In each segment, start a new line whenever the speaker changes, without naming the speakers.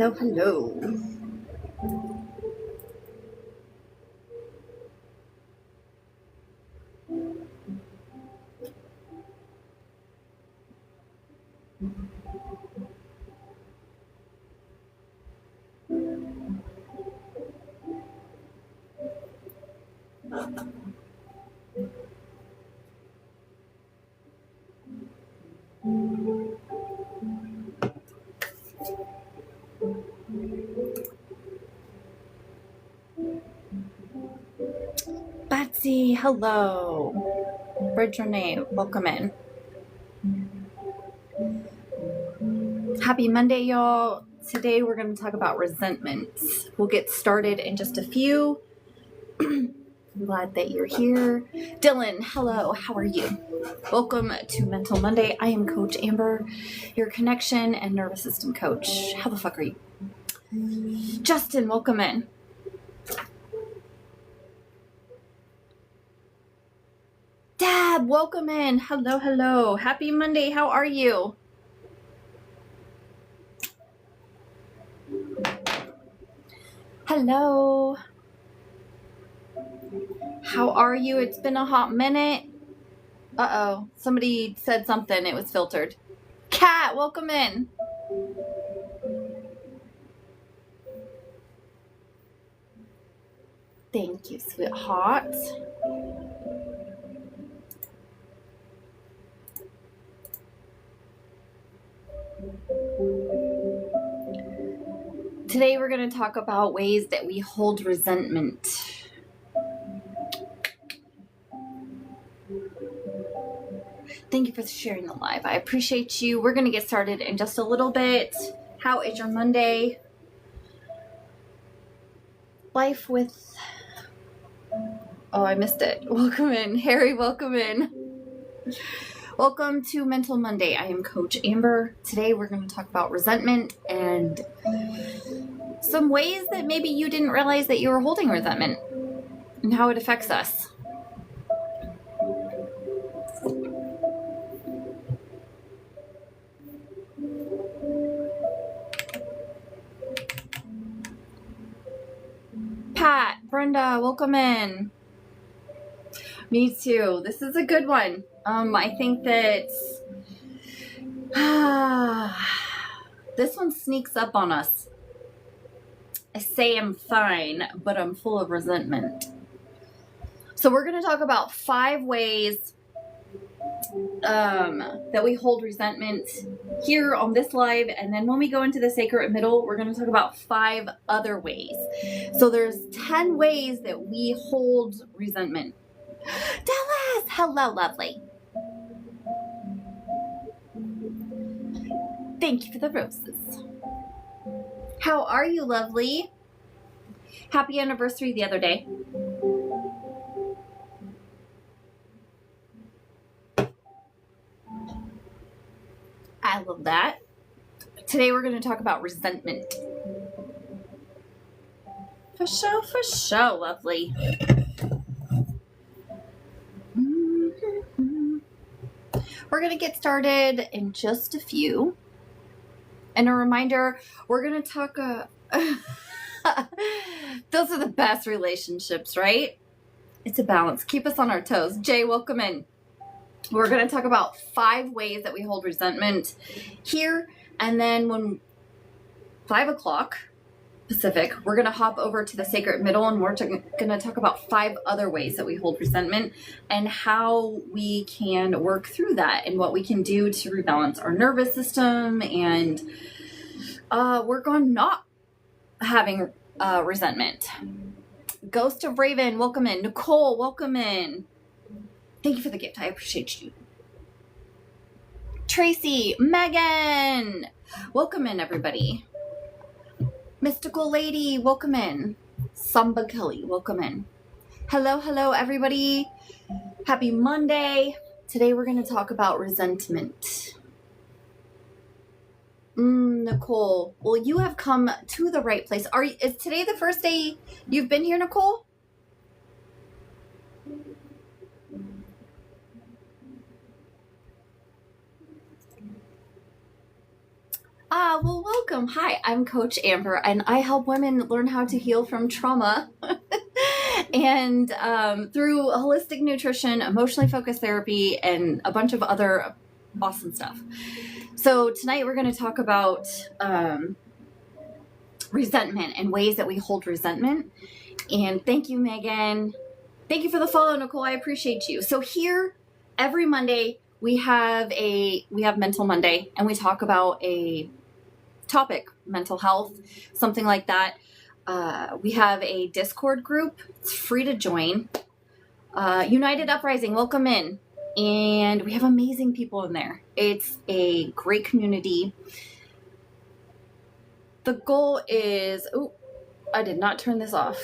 Hello, hello. Betsy, hello. Bridge Renee, welcome in. Happy Monday, y'all. Today we're going to talk about resentment. We'll get started in just a few. I'm glad that you're here. Dylan, hello. How are you? Welcome to Mental Monday. I am Coach Amber, your connection and nervous system coach. How the fuck are you? Justin, welcome in. Dab, welcome in. Hello, hello. Happy Monday. How are you? Hello. How are you? It's been a hot minute. Uh-oh. Somebody said something. It was filtered. Kat, welcome in. Thank you, sweetheart. Today we're going to talk about ways that we hold resentment. Thank you for sharing the live. I appreciate you. We're going to get started in just a little bit. How is your Monday? Life with... Oh, I missed it. Welcome in. Harry, welcome in. Welcome to Mental Monday. I am Coach Amber. Today we're going to talk about resentment and some ways that maybe you didn't realize that you were holding resentment and how it affects us. Pat, Brenda, welcome in. Me too. This is a good one. I think that this one sneaks up on us. I say I'm fine, but I'm full of resentment. So we're going to talk about 5 ways that we hold resentment here on this live, and then when we go into the sacred middle, we're going to talk about 5 other ways. So there's 10 ways that we hold resentment. Dallas, hello, lovely. Thank you for the roses. How are you, lovely? Happy anniversary the other day. I love that. Today we're going to talk about resentment. For sure, lovely. We're going to get started in just a few. And a reminder, we're going to talk... Those are the best relationships, right? It's a balance. Keep us on our toes. Jay, welcome in. We're going to talk about 5 ways that we hold resentment here. And then when 5 o'clock Pacific, we're going to hop over to the sacred middle, and we're going to talk about 5 other ways that we hold resentment and how we can work through that and what we can do to rebalance our nervous system and work on not having resentment. Ghost of Raven, welcome in. Nicole, welcome in. Thank you for the gift. I appreciate you. Tracy, Megan, welcome in, everybody. Mystical Lady, welcome in. Samba Kelly, welcome in. Hello, everybody. Happy Monday. Today we're going to talk about resentment. Nicole, well, you have come to the right place. Is today the first day you've been here, Nicole? Well, welcome. Hi, I'm Coach Amber, and I help women learn how to heal from trauma and through holistic nutrition, emotionally focused therapy, and a bunch of other awesome stuff. So tonight we're going to talk about resentment and ways that we hold resentment. And thank you, Megan. Thank you for the follow, Nicole. I appreciate you. So here, every Monday, we have Mental Monday, and we talk about a topic, mental health, something like that. We have a Discord group. It's free to join. United Uprising, welcome in. And we have amazing people in there. It's a great community. The goal is, oh, I did not turn this off.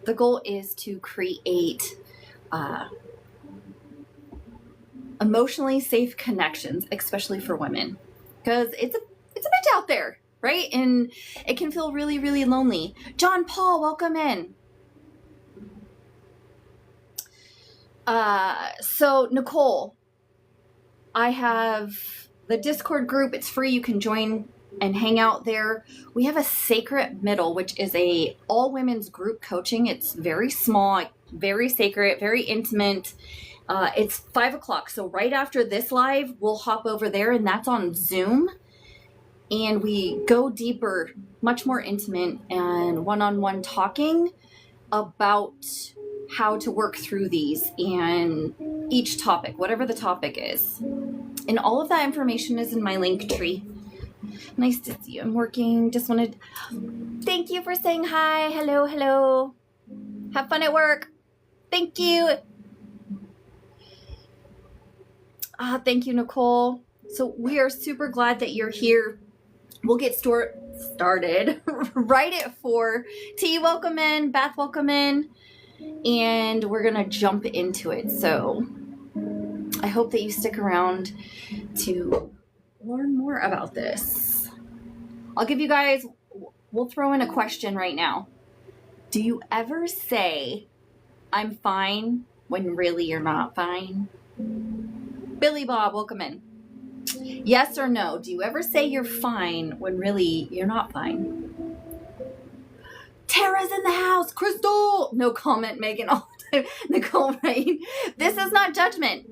The goal is to create emotionally safe connections, especially for women, because it's a bit out there, right? And it can feel really, really lonely. John Paul, welcome in. So Nicole, I have the Discord group. It's free. You can join and hang out there. We have a Sacred Middle, which is a all women's group coaching. It's very small, very sacred, very intimate. It's 5:00. So right after this live, we'll hop over there, and that's on Zoom. And we go deeper, much more intimate and one-on-one talking about how to work through these and each topic, whatever the topic is. And all of that information is in my link tree. Nice to see you. I'm working. Just wanted, thank you for saying hi. Hello, hello. Have fun at work. Thank you. Thank you, Nicole. So we are super glad that you're here. We'll get started right at 4. T, welcome in. Beth, welcome in. And we're going to jump into it. So I hope that you stick around to learn more about this. I'll give you guys, we'll throw in a question right now. Do you ever say, I'm fine, when really you're not fine? Billy Bob, welcome in. Yes or no? Do you ever say you're fine when really you're not fine? Tara's in the house. Crystal. No comment, Megan, all the time. Nicole, right? This is not judgment.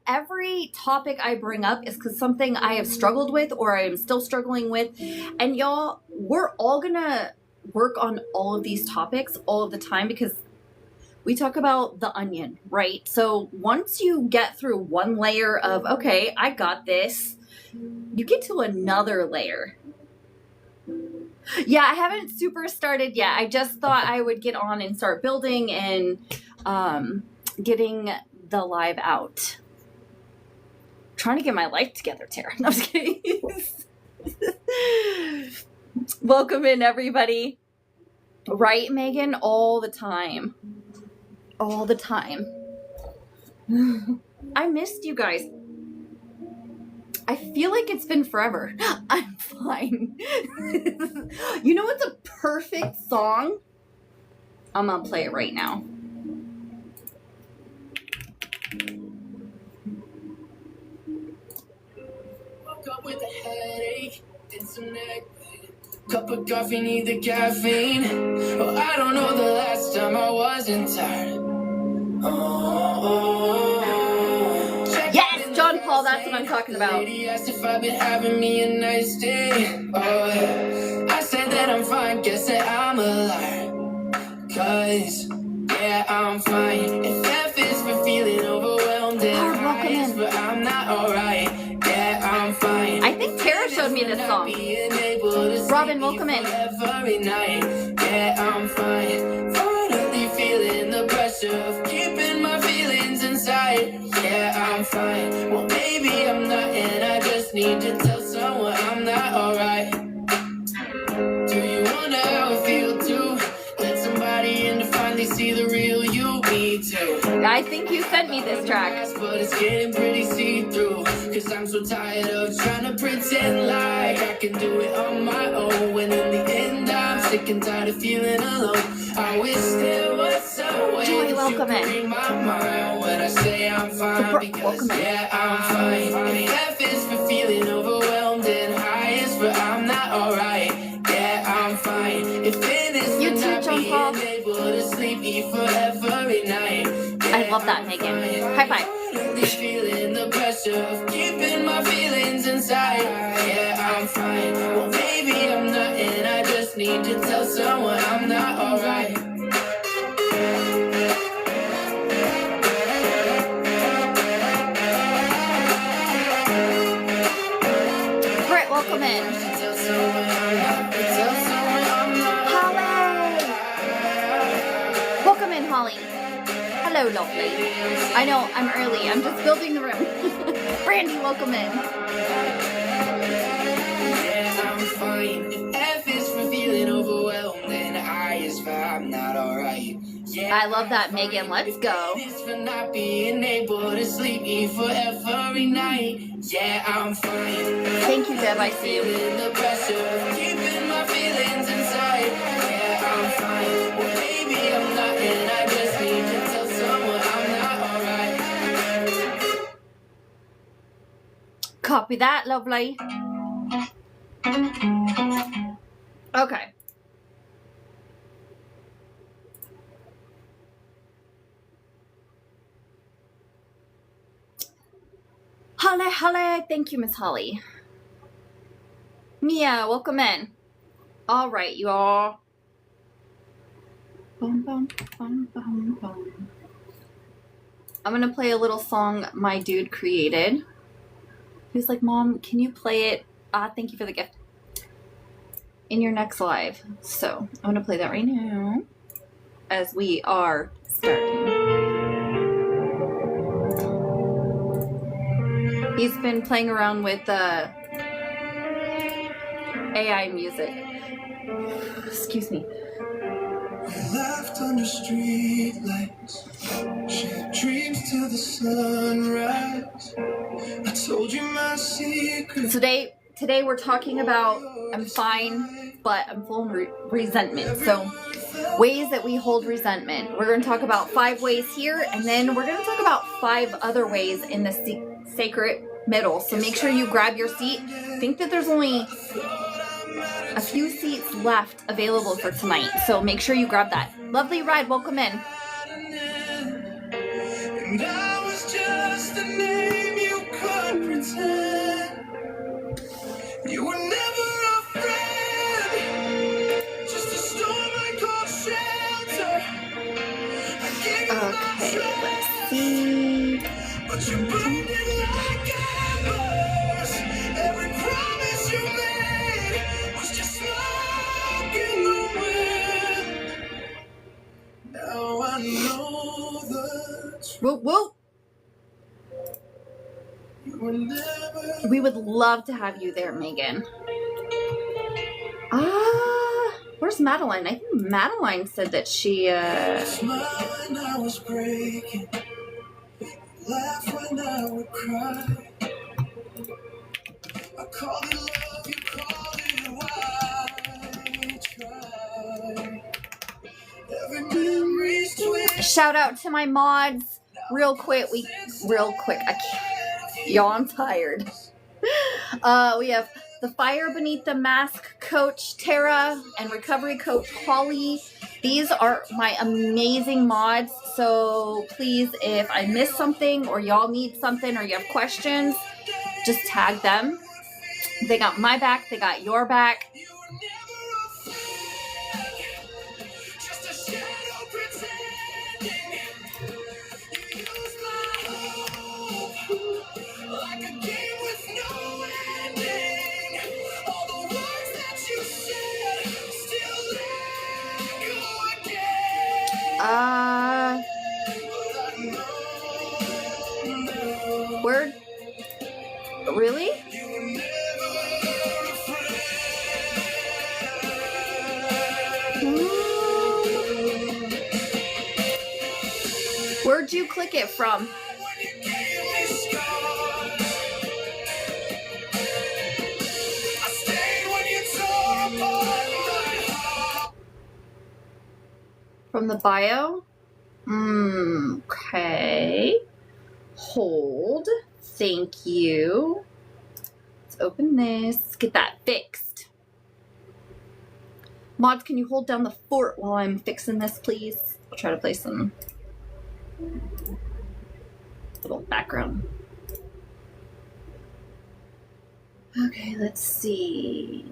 Every topic I bring up is because something I have struggled with or I am still struggling with. And y'all, we're all going to work on all of these topics all of the time because we talk about the onion, right? So once you get through one layer of, okay, I got this, you get to another layer. Yeah, I haven't super started yet. I just thought I would get on and start building and getting the live out. Trying to get my life together, Tara. No, I'm just kidding. Welcome in, everybody. Right, Megan? All the time. All the time. I missed you guys. I feel like it's been forever. I'm fine. You know what's a perfect song? I'm gonna play it right now. Woke up with a headache and some neck pain. Cup of coffee, need the caffeine. Oh, I don't know the last time I wasn't tired. Yes, John Paul, that's what I'm talking about. Lady asked if I've been having me a nice day. Oh, yeah. I said that I'm fine, guess that I'm a liar. Cause, yeah, I'm fine. If F is for feeling overwhelmed and highs, but I'm not alright. Yeah, I'm fine. I think Tara showed me this song. Robin, welcome in. Every night. Yeah, I'm fine. Finally feeling the pressure of keeping my feelings inside. Yeah, I'm fine. Well, maybe I'm not, and I just need to tell someone I'm not alright. Do you wonder how I feel too? Let somebody in to finally see the real you. Me too. I think you sent me this track. But it's getting pretty see-through. Cause I'm so tired of trying to pretend like I can do it on my own. When in the end I'm sick and tired of feeling alone. I wish there was some way Joy, that you could read my mind when I say I'm fine. Because yeah, I'm fine. If F is for feeling overwhelmed and high is for I'm
not alright. Yeah, I'm fine. If it is
You too,
not
John
being
Paul.
able to sleep for every night.
I love that, Megan. High five.
Feeling the pressure of keeping my feelings inside. Yeah, I'm fine. Well, maybe I'm not, and I just need to tell someone I'm not alright.
Britt, welcome in. Holly! Welcome in, Holly. Hello, lovely. I know, I'm early. I'm just building the room. Brandy, welcome in.
Yeah, I'm fine. F is for feeling overwhelmed, and I is for I'm not alright. Yeah,
I love that, Megan. Let's go.
it's for not being able to sleep for every night. Yeah, I'm fine.
Thank you, Deb. I see you.
Feeling the pressure of keeping my feelings inside. Yeah, I'm fine. Well, maybe I'm not, and I just need to tell someone I'm not alright.
Copy that, lovely. Okay. Holly, Holly. Thank you, Miss Holly. Mia, welcome in. All right, you all. Bum, bum, bum, bum, bum. I'm going to play a little song my dude created. He was like, Mom, can you play it? Thank you for the gift. In your next live. So I'm going to play that right now as we are starting. He's been playing around with AI music. Excuse me.
Left under street lights, shared dreams till the sunrise. I told you my secret.
Today we're talking about I'm fine, but I'm full of resentment. So ways that we hold resentment. We're going to talk about 5 ways here, and then we're going to talk about 5 other ways in the sacred middle. So make sure you grab your seat. I think that there's only a few seats left available for tonight, so make sure you grab that. Lovely Ride, welcome in.
And I was just a name you could pretend. You were never a friend, just a storm I called shelter. I gave you my
Let's see.
but you burned it like embers. Every promise you made was just smoke in the wind. Now I know the truth.
Whoop, whoop.
You were never.
We would love to have you there, Megan. Where's Madeline? I think Madeline said that she,
Smile when I was breaking, laugh when I would cry. I called it love, you called it wild. Try. Every memory's twist.
Shout out to my mods. Real quick. I can't. Y'all, I'm tired. We have the Fire Beneath the Mask coach, Tara, and recovery coach, Holly. These are my amazing mods. So please, if I missed something or y'all need something or you have questions, just tag them. They got my back. They got your back. Word? Really? Where'd you click it from? From the bio? Okay. Hold. Thank you. Let's open this. Get that fixed. Mods, can you hold down the fort while I'm fixing this, please? I'll try to play some little background. Okay, let's see.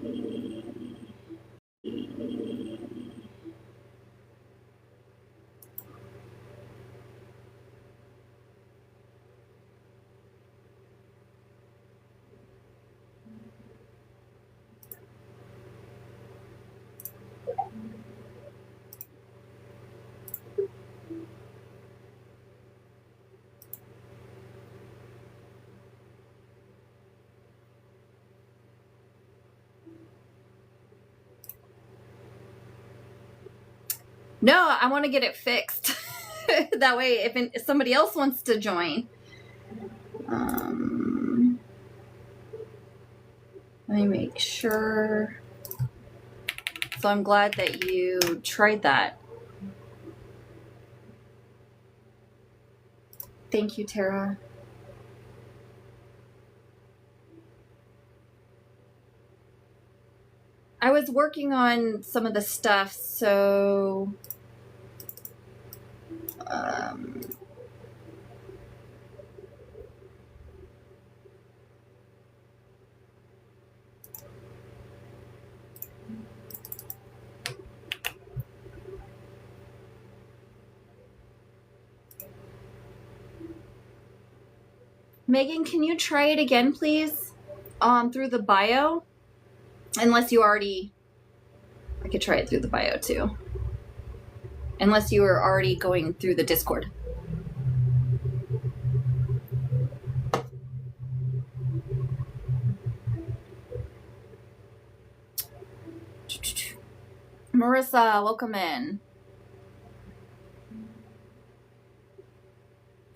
No, I want to get it fixed. That way, if somebody else wants to join. Let me make sure. So I'm glad that you tried that. Thank you, Tara. I was working on some of the stuff, so Megan, can you try it again, please? Through the bio? Unless you already... I could try it through the bio, too. Unless you were already going through the Discord. Marissa, welcome in.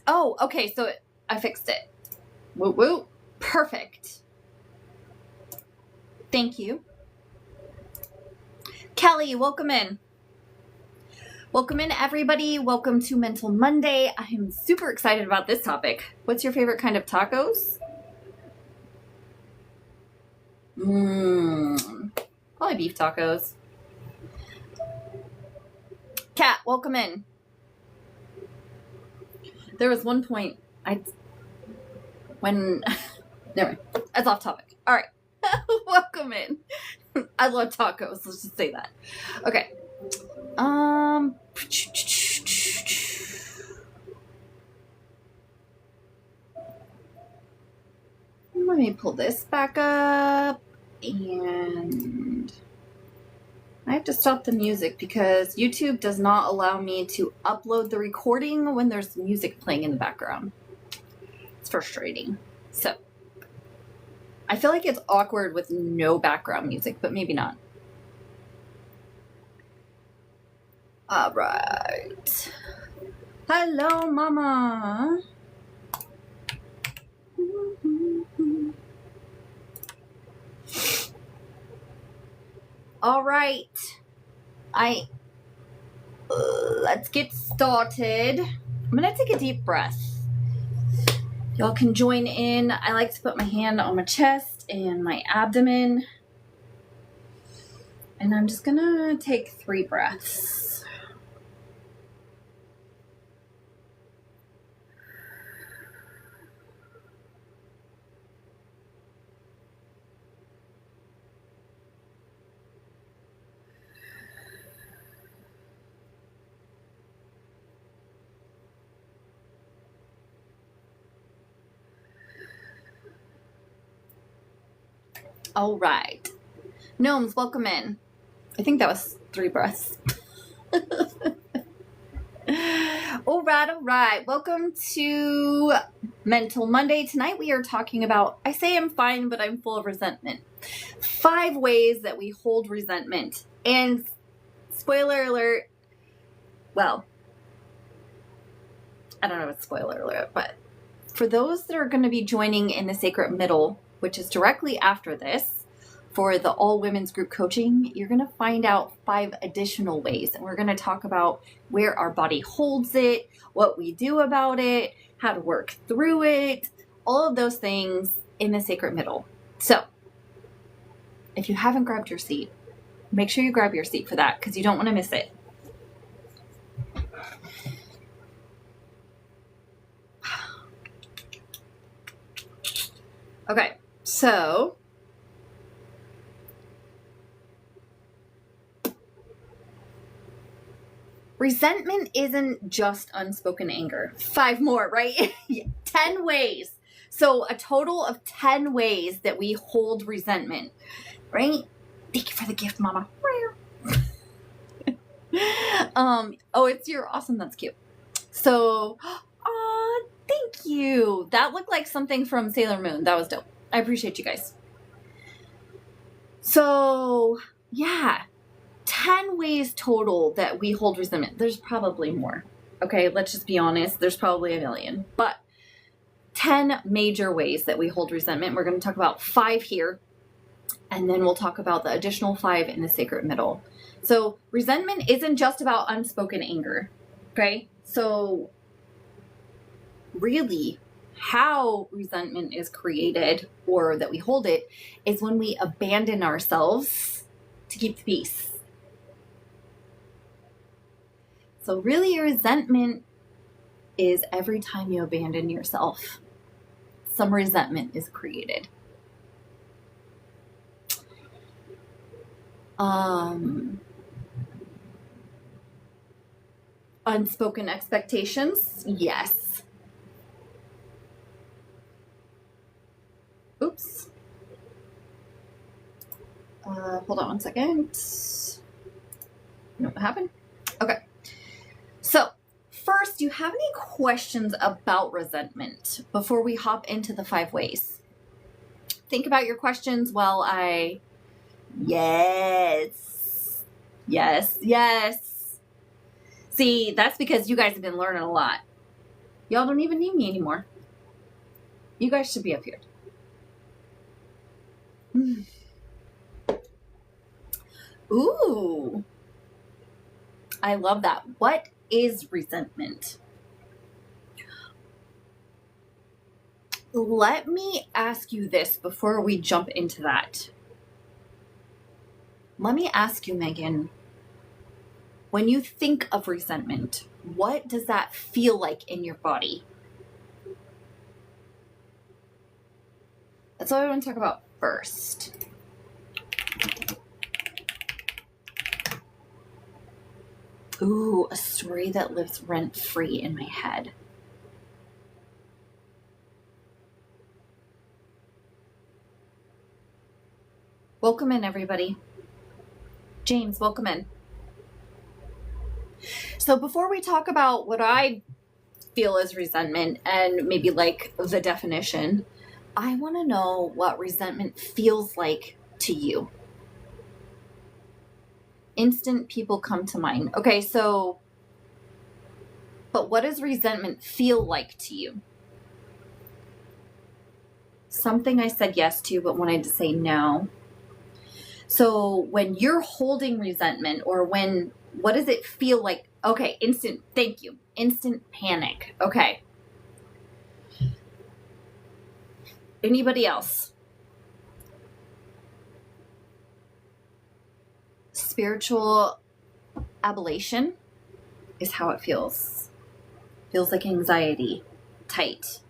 Oh, okay, so I fixed it. Woo woo. Perfect. Thank you. Kelly, welcome in. Welcome in, everybody. Welcome to Mental Monday. I am super excited about this topic. What's your favorite kind of tacos? Probably beef tacos. Kat, welcome in. There was one point never mind, that's off topic. All right, welcome in. I love tacos. Let's just say that. Okay. Let me pull this back up, and I have to stop the music because YouTube does not allow me to upload the recording when there's music playing in the background. It's frustrating. So I feel like it's awkward with no background music, but maybe not. All right. Hello, Mama. All right. Let's get started. I'm going to take a deep breath. Y'all can join in. I like to put my hand on my chest and my abdomen. And I'm just going to take 3 breaths. All right. Gnomes, welcome in. I think that was 3 breaths. All right. Welcome to Mental Monday. Tonight we are talking about, I say I'm fine, but I'm full of resentment. 5 ways that we hold resentment. And spoiler alert, well, I don't know if it's spoiler alert, but for those that are going to be joining in the Sacred Middle, which is directly after this, for the all women's group coaching, you're going to find out 5 additional ways. And we're going to talk about where our body holds it, what we do about it, how to work through it, all of those things in the Sacred Middle. So if you haven't grabbed your seat, Make sure you grab your seat for that because you don't want to miss it. Okay, so resentment isn't just unspoken anger. 5 more, right? 10 ways. So a total of 10 ways that we hold resentment, right? Thank you for the gift, Mama. Oh, it's your awesome. That's cute. So, thank you. That looked like something from Sailor Moon. That was dope. I appreciate you guys. So, yeah, 10 ways total that we hold resentment. There's probably more. Okay, let's just be honest. There's probably a million. But 10 major ways that we hold resentment. We're going to talk about 5 here. And then we'll talk about the additional 5 in the sacred middle. So resentment isn't just about unspoken anger. Okay, so really how resentment is created or that we hold it is when we abandon ourselves to keep the peace. So really your resentment is every time you abandon yourself, some resentment is created. Unspoken expectations, yes. Oops. Hold on one second. You know what happened? Okay. So, first, do you have any questions about resentment before we hop into the 5 ways? Think about your questions while I... Yes. See, that's because you guys have been learning a lot. Y'all don't even need me anymore. You guys should be up here. Ooh. I love that. What is resentment? Let me ask you this before we jump into that. Let me ask you, Megan, when you think of resentment, what does that feel like in your body? That's what I want to talk about first. Ooh, a story that lives rent-free in my head. Welcome in, everybody. James, welcome in. So before we talk about what I feel is resentment and maybe like the definition, I want to know what resentment feels like to you. Instant people come to mind. Okay, so, but what does resentment feel like to you? Something I said yes to, but wanted to say no. So when you're holding resentment or what does it feel like? Okay, thank you. Instant panic. Okay. Anybody else? Spiritual ablation is how it feels. Feels like anxiety, tight.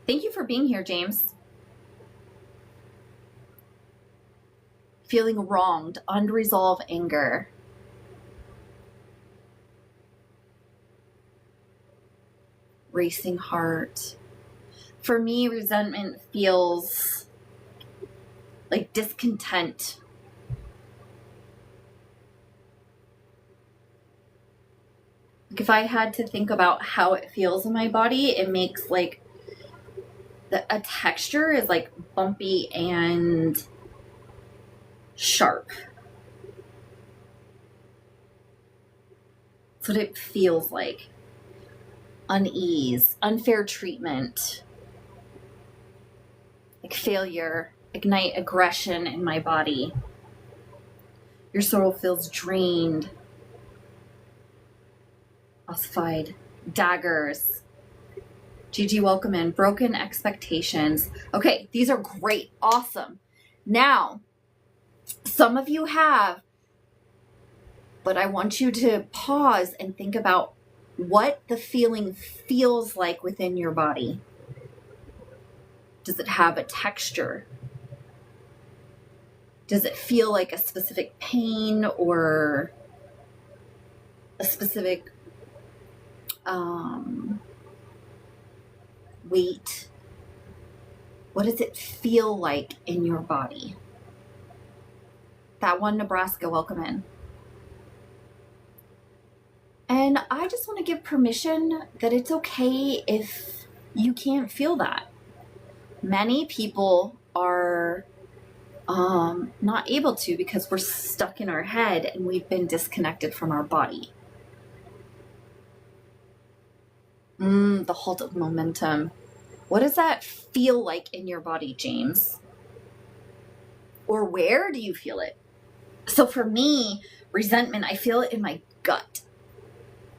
Thank you for being here, James. Feeling wronged, unresolved anger. Racing heart. For me, resentment feels like discontent. Like if I had to think about how it feels in my body, it makes like a texture is like bumpy and sharp. That's what it feels like. Unease, unfair treatment, like failure, ignite aggression in my body. Your soul feels drained, ossified, daggers. Gigi, welcome in. Broken expectations. Okay, these are great. Awesome. Now, Some of you have, but I want you to pause and think about what the feeling feels like within your body. Does it have a texture? Does it feel like a specific pain or a specific weight? What does it feel like in your body? That one, Nebraska, welcome in. And I just want to give permission that it's okay if you can't feel that. Many people are not able to because we're stuck in our head and we've been disconnected from our body. The halt of momentum. What does that feel like in your body, James? Or where do you feel it? So for me, resentment, I feel it in my gut.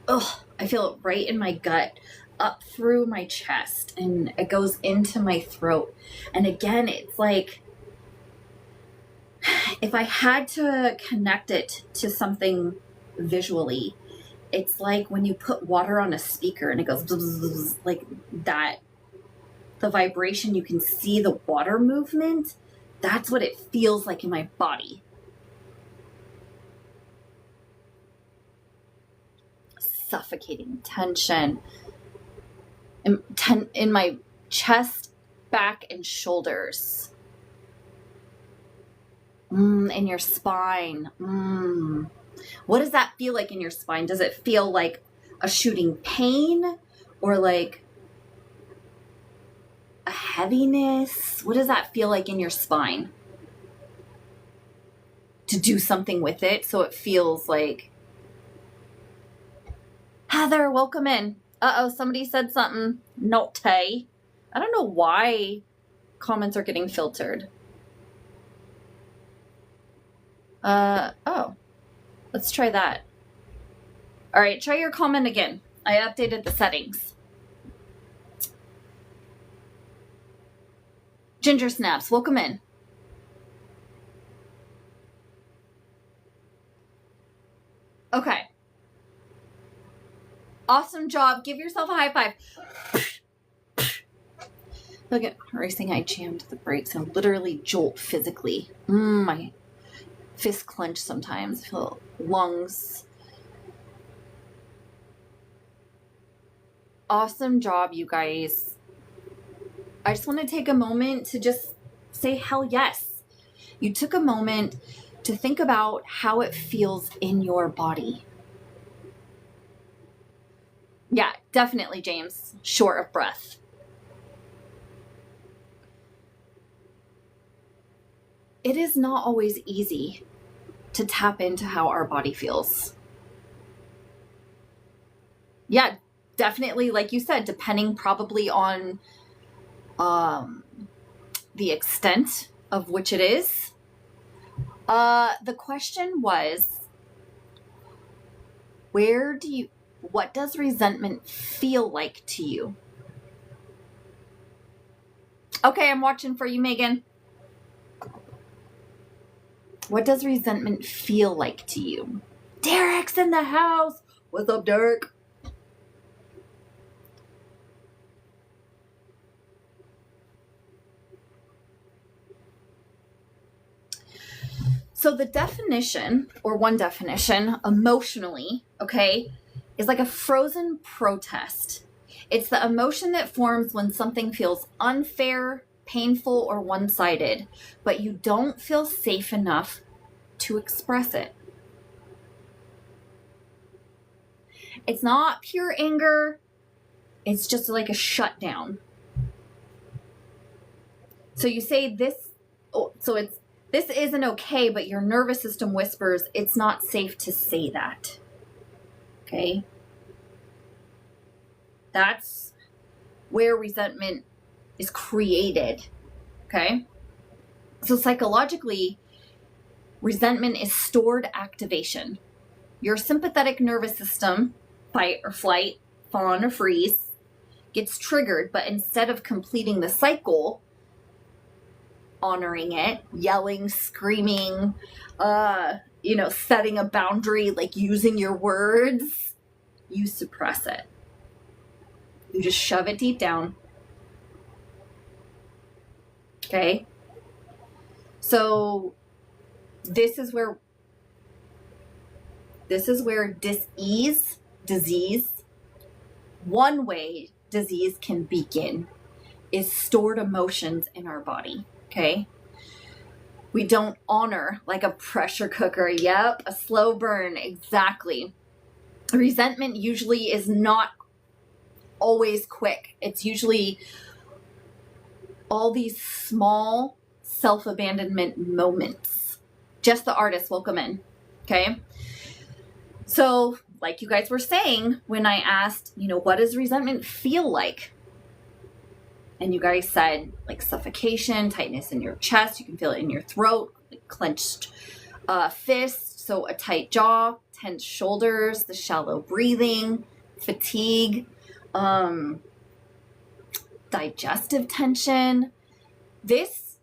I feel it right in my gut, up through my chest, and it goes into my throat. And again, it's like, if I had to connect it to something visually, it's like when you put water on a speaker and it goes bzz, like that. The vibration, you can see the water movement. That's what it feels like in my body. Suffocating tension in my chest, back, and shoulders. In your spine. What does that feel like in your spine? Does it feel like a shooting pain or like a heaviness? What does that feel like in your spine? To do something with it so it feels like... Heather, welcome in. Somebody said something. Note. I don't know why comments are getting filtered. Let's try that. All right, try your comment again. I updated the settings. Ginger Snaps, welcome in. Okay. Awesome job. Give yourself a high five. Look at racing. I jammed the brakes and literally jolt physically. My fist clench sometimes. I feel lungs. Awesome job, you guys. I just want to take a moment to just say hell yes. You took a moment to think about how it feels in your body. Yeah, definitely, James. Short of breath. It is not always easy to tap into how our body feels. Yeah, definitely, like you said, depending probably on the extent of which it is. The question was, what does resentment feel like to you? Okay, I'm watching for you, Megan. What does resentment feel like to you? Derek's in the house. What's up, Derek? So the definition, or one definition, emotionally, okay, is like a frozen protest. It's the emotion that forms when something feels unfair, painful, or one-sided, but you don't feel safe enough to express it. It's not pure anger. It's just like a shutdown. So you say this, this isn't okay, but your nervous system whispers, it's not safe to say that. Okay? That's where resentment is created. Okay? So psychologically, resentment is stored activation. Your sympathetic nervous system, fight or flight, fawn or freeze, gets triggered, but instead of completing the cycle, honoring it, yelling, screaming, setting a boundary, like using your words. You suppress it. You just shove it deep down. Okay? So this is where disease, one way disease can begin is stored emotions in our body. Okay? We don't honor, like a pressure cooker. Yep, a slow burn. Exactly. Resentment usually is not always quick. It's usually all these small self-abandonment moments. Just the artist, welcome in. Okay? So, like you guys were saying, when I asked, what does resentment feel like? And you guys said, like, suffocation, tightness in your chest. You can feel it in your throat, like clenched fists. So a tight jaw, tense shoulders, the shallow breathing, fatigue, digestive tension. This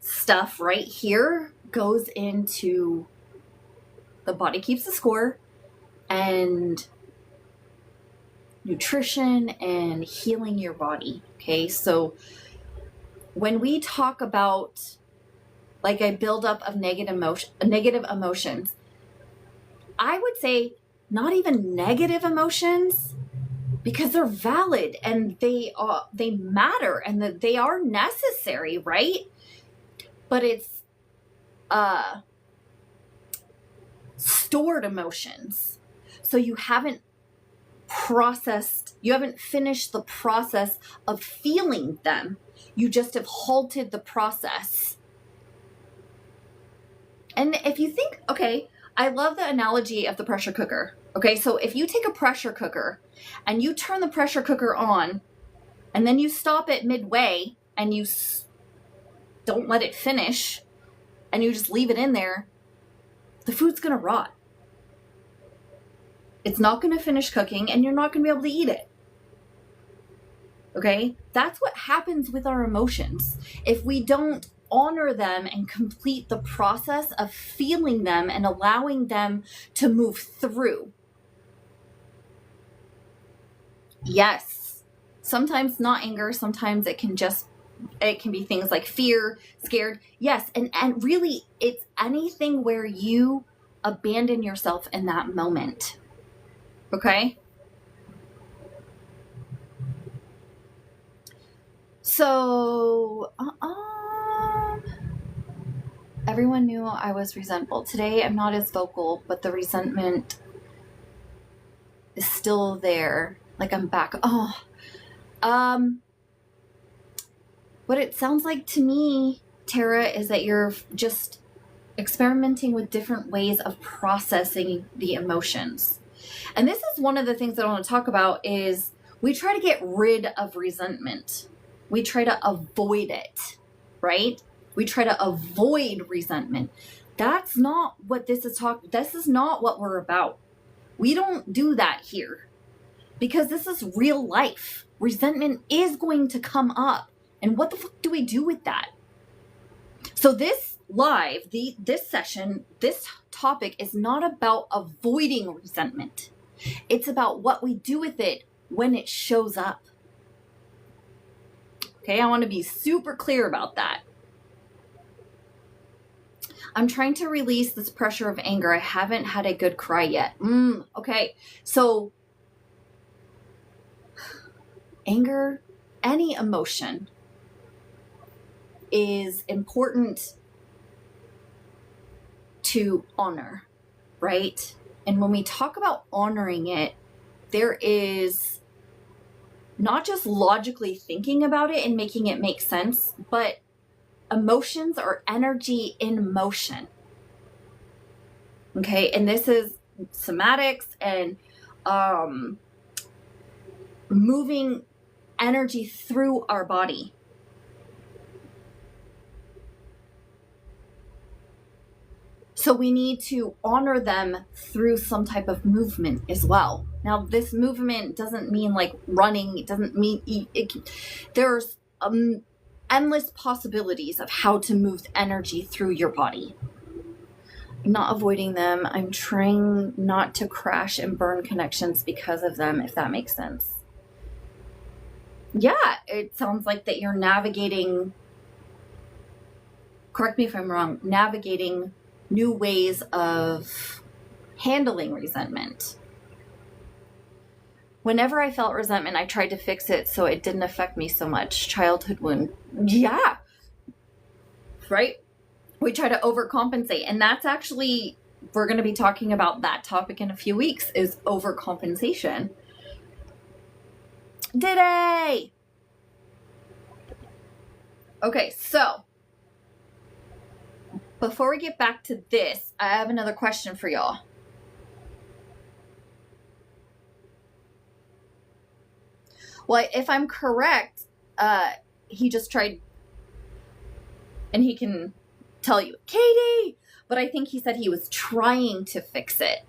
stuff right here goes into the body keeps the score and nutrition and healing your body. Okay, so when we talk about like a buildup of negative emotions, I would say not even negative emotions, because they're valid and they matter and that they are necessary, right? But it's stored emotions. So you haven't finished the process of feeling them. You just have halted the process. And if you think, okay, I love the analogy of the pressure cooker. Okay, so if you take a pressure cooker and you turn the pressure cooker on and then you stop it midway and you don't let it finish and you just leave it in there, the food's going to rot. It's not going to finish cooking and you're not going to be able to eat it. Okay? That's what happens with our emotions. If we don't honor them and complete the process of feeling them and allowing them to move through. Yes, sometimes not anger, sometimes it can be things like fear, scared. Yes, and really it's anything where you abandon yourself in that moment. Okay? So, everyone knew I was resentful. Today I'm not as vocal, but the resentment is still there. Like I'm back. What it sounds like to me, Tara, is that you're just experimenting with different ways of processing the emotions. And this is one of the things that I want to talk about is we try to get rid of resentment. We try to avoid it, right? We try to avoid resentment. That's not what this is this is not what we're about. We don't do that here because this is real life. Resentment is going to come up. And what the fuck do we do with that? So this live, this session, this topic is not about avoiding resentment. It's about what we do with it when it shows up. Okay, I want to be super clear about that. I'm trying to release this pressure of anger. I haven't had a good cry yet. Okay, so anger, any emotion, is important to honor, right? And when we talk about honoring it, there is not just logically thinking about it and making it make sense, but emotions are energy in motion. Okay, and this is somatics and moving energy through our body. So we need to honor them through some type of movement as well. Now, this movement doesn't mean like running. It doesn't mean there's endless possibilities of how to move energy through your body. I'm not avoiding them. I'm trying not to crash and burn connections because of them, if that makes sense. Yeah, it sounds like that you're navigating, correct me if I'm wrong, navigating new ways of handling resentment. Whenever I felt resentment, I tried to fix it so it didn't affect me so much. Childhood wound. Yeah. Right? We try to overcompensate. And that's actually, we're going to be talking about that topic in a few weeks, is overcompensation. Today. Okay, so before we get back to this, I have another question for y'all. Well, if I'm correct, he just tried, and he can tell you, Katie, but I think he said he was trying to fix it.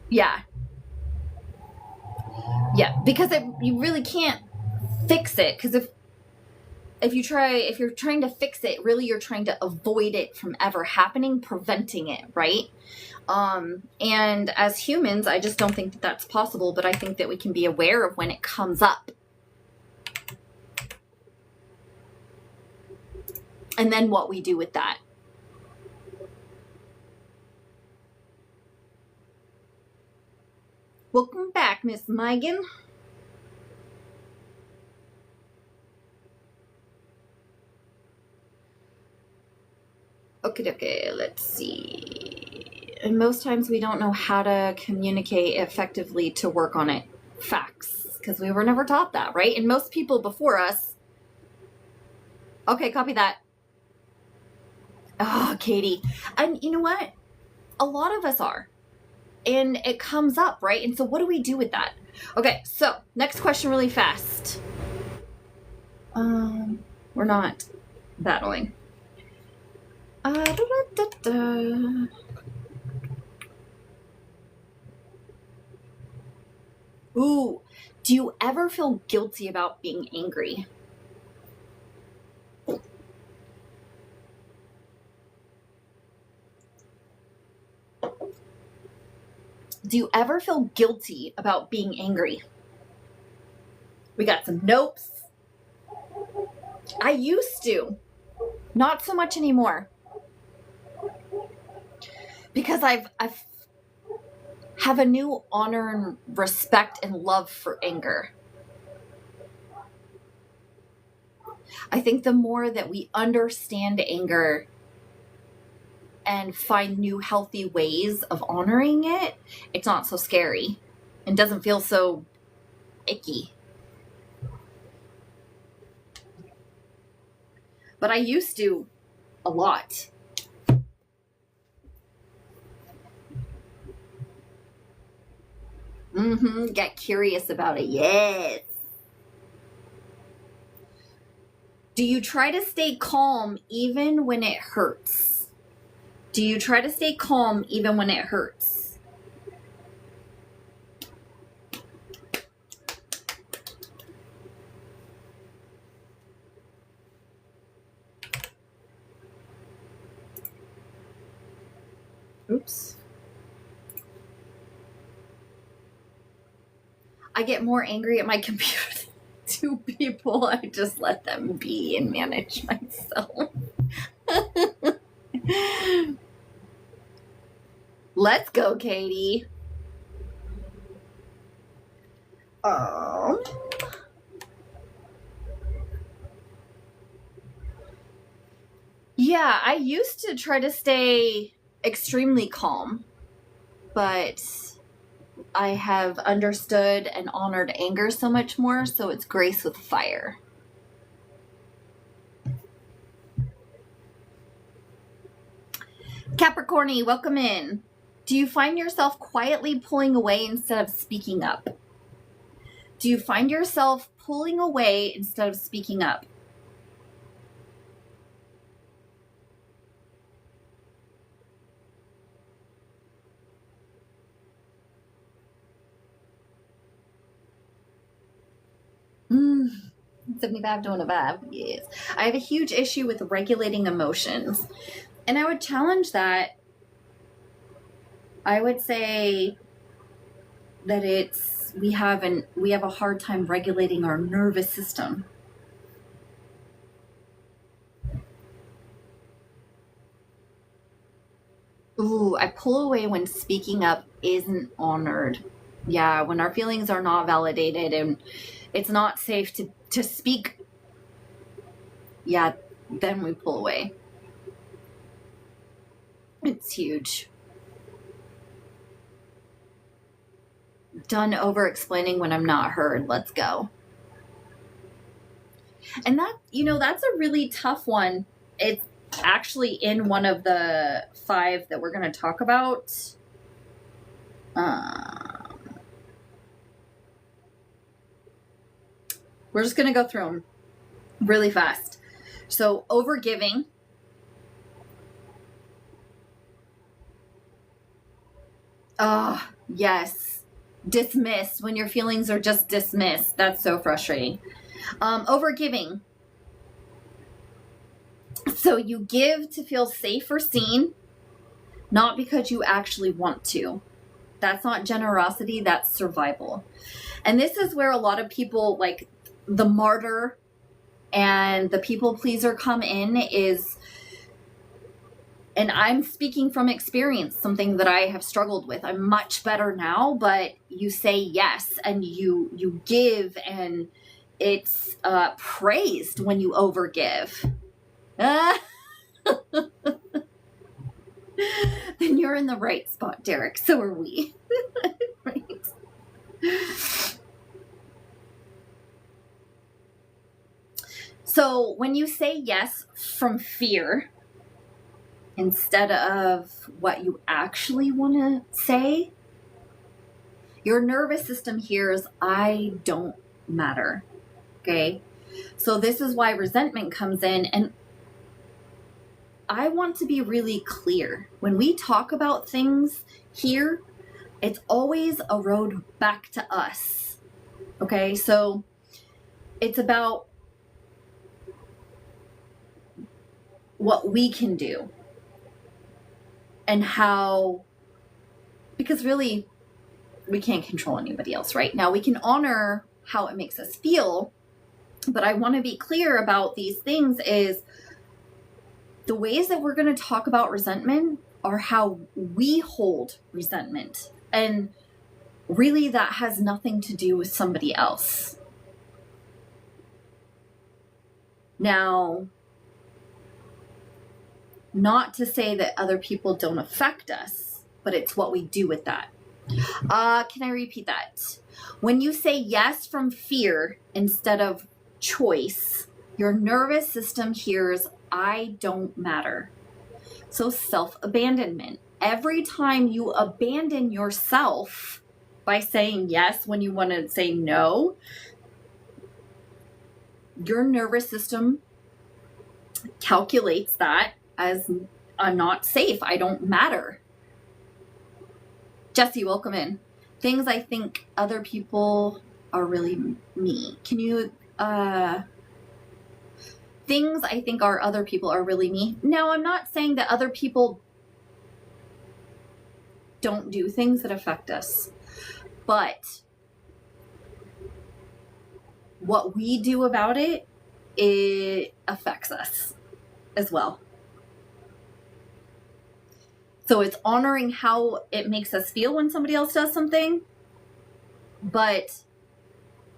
Yeah. Yeah, because you really can't fix it, because if you're trying to fix it, really you're trying to avoid it from ever happening, preventing it, right? And as humans, I just don't think that that's possible, but I think that we can be aware of when it comes up. And then what we do with that. Welcome back, Miss Megan. Okay, let's see. And most times we don't know how to communicate effectively to work on it. Facts. Because we were never taught that, right? And most people before us... Okay, copy that. Oh, Katie. And you know what? A lot of us are. And it comes up, right? And so what do we do with that? Okay, so next question really fast. We're not battling. Ooh, do you ever feel guilty about being angry? Do you ever feel guilty about being angry? We got some nopes. I used to. Not so much anymore. Because I've have a new honor and respect and love for anger. I think the more that we understand anger and find new healthy ways of honoring it, it's not so scary and doesn't feel so icky. But I used to a lot. Get curious about it. Yes. Do you try to stay calm even when it hurts? Do you try to stay calm even when it hurts? Oops. I get more angry at my computer than two people. I just let them be and manage myself. Let's go, Katie. Yeah, I used to try to stay extremely calm, but I have understood and honored anger so much more, so it's grace with fire. Capricorny, welcome in. Do you find yourself quietly pulling away instead of speaking up? Do you find yourself pulling away instead of speaking up? It's 75 doing a vibe. Yes. I have a huge issue with regulating emotions. And I would challenge that. I would say that we have a hard time regulating our nervous system. Ooh, I pull away when speaking up isn't honored. Yeah, when our feelings are not validated and it's not safe to speak. Yeah, then we pull away. It's huge. Done over explaining when I'm not heard. Let's go. And that, that's a really tough one. It's actually in one of the 5 that we're going to talk about. We're just going to go through them really fast. So, overgiving. Yes. Dismissed, when your feelings are just dismissed. That's so frustrating. Overgiving. So you give to feel safe or seen, not because you actually want to. That's not generosity, that's survival. And this is where a lot of people, like the martyr and the people pleaser, come in is, and I'm speaking from experience, something that I have struggled with. I'm much better now, but you say yes and you give, and it's praised when you overgive. Then you're in the right spot, Derek. So are we. Right. So when you say yes from fear, instead of what you actually want to say, your nervous system hears, I don't matter. Okay. So this is why resentment comes in. And I want to be really clear. When we talk about things here, it's always a road back to us. Okay. So it's about what we can do. And how, because really, we can't control anybody else, right? Now, we can honor how it makes us feel, but I want to be clear about these things is the ways that we're going to talk about resentment are how we hold resentment. And really, that has nothing to do with somebody else. Now, not to say that other people don't affect us, but it's what we do with that. Can I repeat that? When you say yes from fear instead of choice, your nervous system hears, I don't matter. So self-abandonment. Every time you abandon yourself by saying yes when you want to say no, your nervous system calculates that as I'm not safe. I don't matter. Jesse, welcome in. Things I think other people are really me. Can you, things I think other people are really me. Now, I'm not saying that other people don't do things that affect us, but what we do about it, it affects us as well. So it's honoring how it makes us feel when somebody else does something, but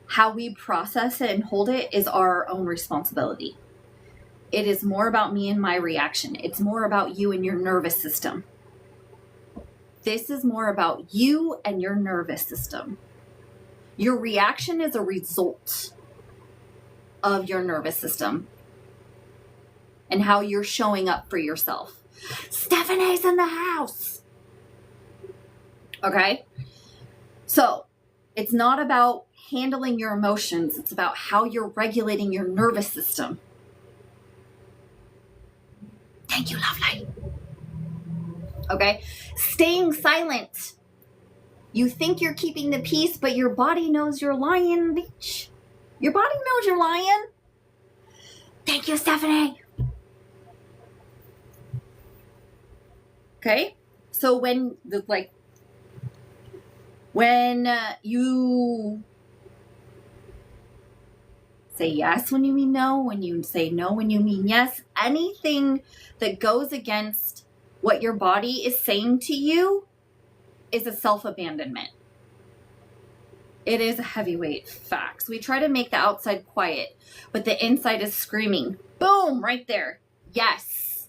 how we process it and hold it is our own responsibility. It is more about me and my reaction. It's more about you and your nervous system. This is more about you and your nervous system. Your reaction is a result of your nervous system and how you're showing up for yourself. Stephanie's in the house. Okay? So, it's not about handling your emotions. It's about how you're regulating your nervous system. Thank you, lovely. Okay? Staying silent. You think you're keeping the peace, but your body knows you're lying, bitch. Your body knows you're lying. Thank you, Stephanie. Okay. So when you say yes when you mean no, when you say no when you mean yes, anything that goes against what your body is saying to you is a self-abandonment. It is a heavyweight facts. We try to make the outside quiet, but the inside is screaming. Boom, right there. Yes.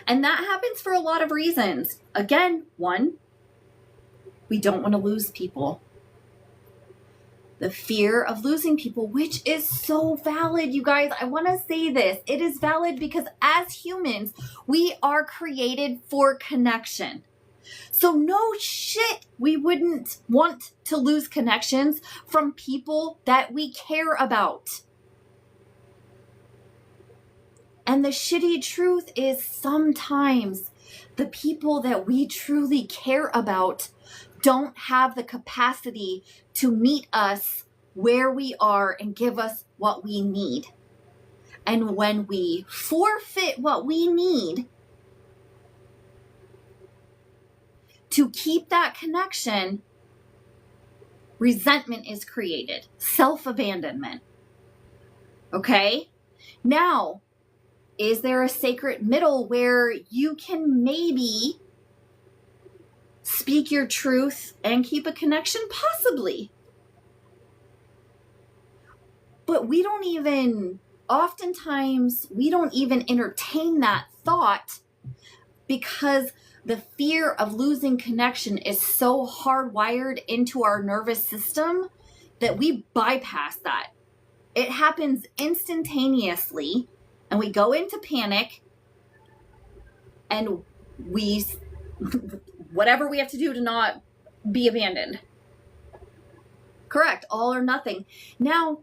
And that happens for a lot of reasons. Again, one, we don't want to lose people. The fear of losing people, which is so valid, you guys. I want to say this. It is valid because as humans, we are created for connection. So no shit, we wouldn't want to lose connections from people that we care about. And the shitty truth is sometimes the people that we truly care about don't have the capacity to meet us where we are and give us what we need. And when we forfeit what we need to keep that connection, resentment is created, self-abandonment. Okay? Now, is there a sacred middle where you can maybe speak your truth and keep a connection? Possibly. But oftentimes, we don't even entertain that thought because the fear of losing connection is so hardwired into our nervous system that we bypass that. It happens instantaneously, and we go into panic, and we whatever we have to do to not be abandoned. Correct, all or nothing. Now,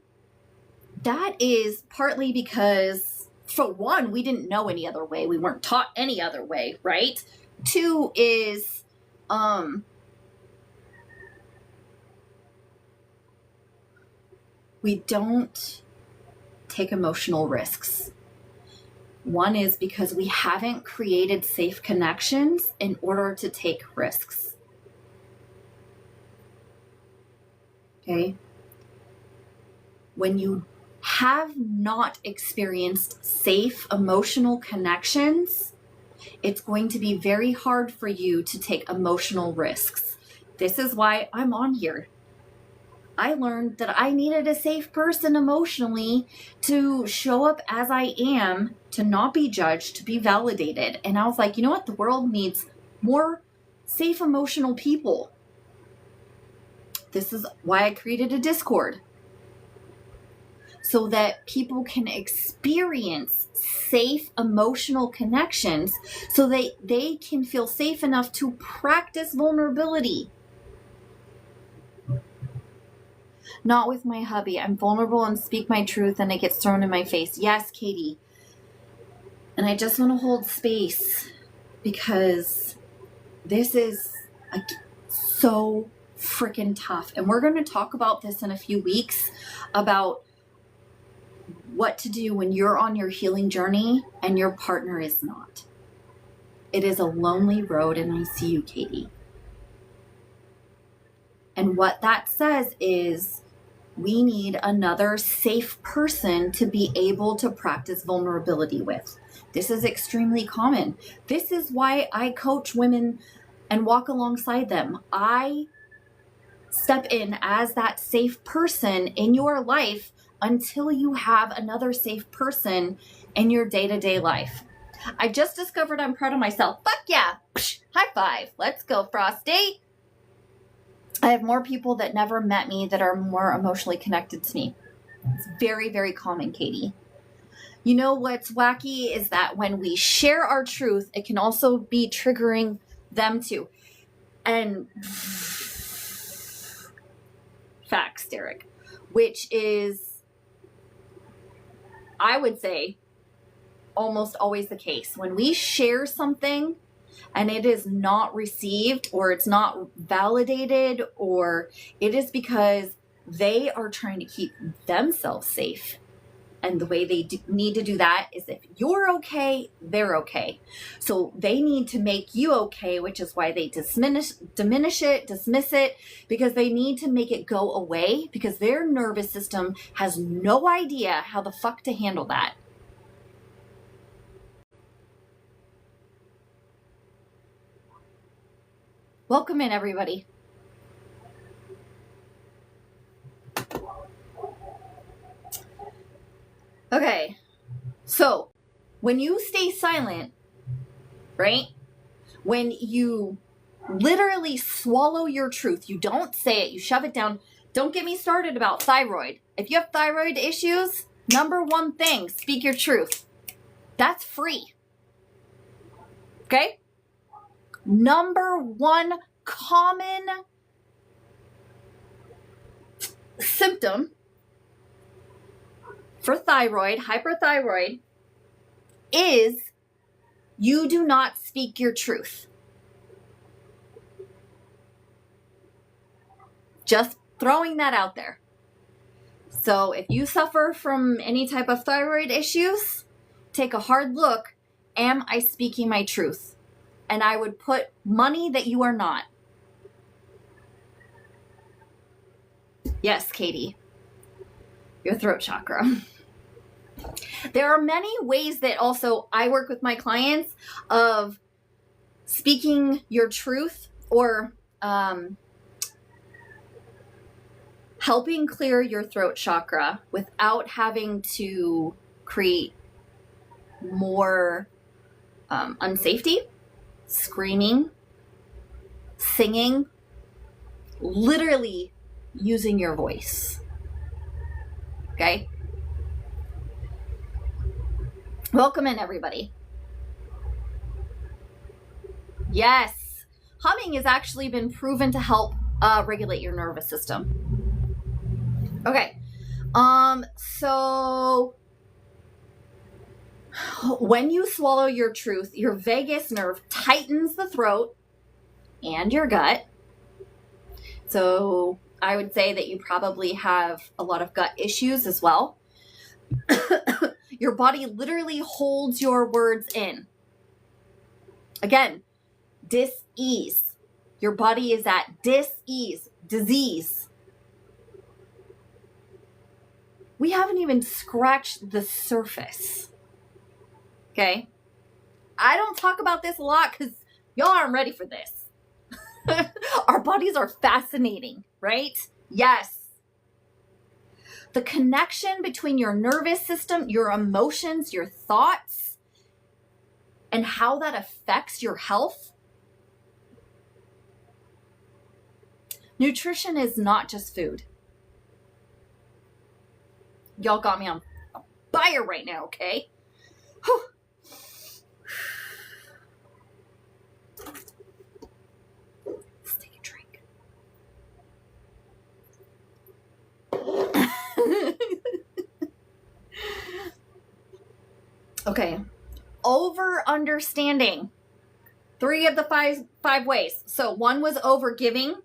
that is partly because, for one, we didn't know any other way. We weren't taught any other way, right? Two is, we don't take emotional risks. One is because we haven't created safe connections in order to take risks. Okay? When you have not experienced safe emotional connections, it's going to be very hard for you to take emotional risks. This is why I'm on here. I learned that I needed a safe person emotionally to show up as I am, to not be judged, to be validated. And I was like, you know what? The world needs more safe emotional people. This is why I created a Discord, so that people can experience safe emotional connections, so they can feel safe enough to practice vulnerability. Not with my hubby. I'm vulnerable and speak my truth and it gets thrown in my face. Yes, Katie. And I just want to hold space because this is so freaking tough. And we're going to talk about this in a few weeks, about what to do when you're on your healing journey and your partner is not. It is a lonely road, and I see you, Katie. And what that says is we need another safe person to be able to practice vulnerability with. This is extremely common. This is why I coach women and walk alongside them. I step in as that safe person in your life until you have another safe person in your day-to-day life. I just discovered I'm proud of myself. Fuck yeah. High five. Let's go, Frosty. I have more people that never met me that are more emotionally connected to me. It's very, very common, Katie. You know what's wacky is that when we share our truth, it can also be triggering them too. And facts, Derek, which is, I would say, almost always the case. When we share something and it is not received, or it's not validated, or it is because they are trying to keep themselves safe. And the way they need to do that is if you're okay, they're okay. So they need to make you okay, which is why they dismiss it, because they need to make it go away because their nervous system has no idea how the fuck to handle that. Welcome in, everybody. Okay, so when you stay silent, right? When you literally swallow your truth, you don't say it, you shove it down. Don't get me started about thyroid. If you have thyroid issues, number one thing, speak your truth. That's free. Okay? Number one common symptom for thyroid, hyperthyroid, is you do not speak your truth. Just throwing that out there. So if you suffer from any type of thyroid issues, take a hard look. Am I speaking my truth? And I would put money that you are not. Yes, Katie. Your throat chakra. There are many ways that also I work with my clients of speaking your truth or helping clear your throat chakra without having to create more unsafety, screaming, singing, literally using your voice. Okay? Welcome in, everybody. Yes, humming has actually been proven to help regulate your nervous system. Okay, so when you swallow your truth, your vagus nerve tightens the throat and your gut. So I would say that you probably have a lot of gut issues as well. Your body literally holds your words in. Again, dis-ease. Your body is at dis-ease, disease. We haven't even scratched the surface. Okay? I don't talk about this a lot because y'all aren't ready for this. Our bodies are fascinating, right? Yes. The connection between your nervous system, your emotions, your thoughts, and how that affects your health. Nutrition is not just food. Y'all got me on fire right now, okay? Whew. Let's take a drink. Okay. Over understanding. 3 of the five ways. So 1 was over giving.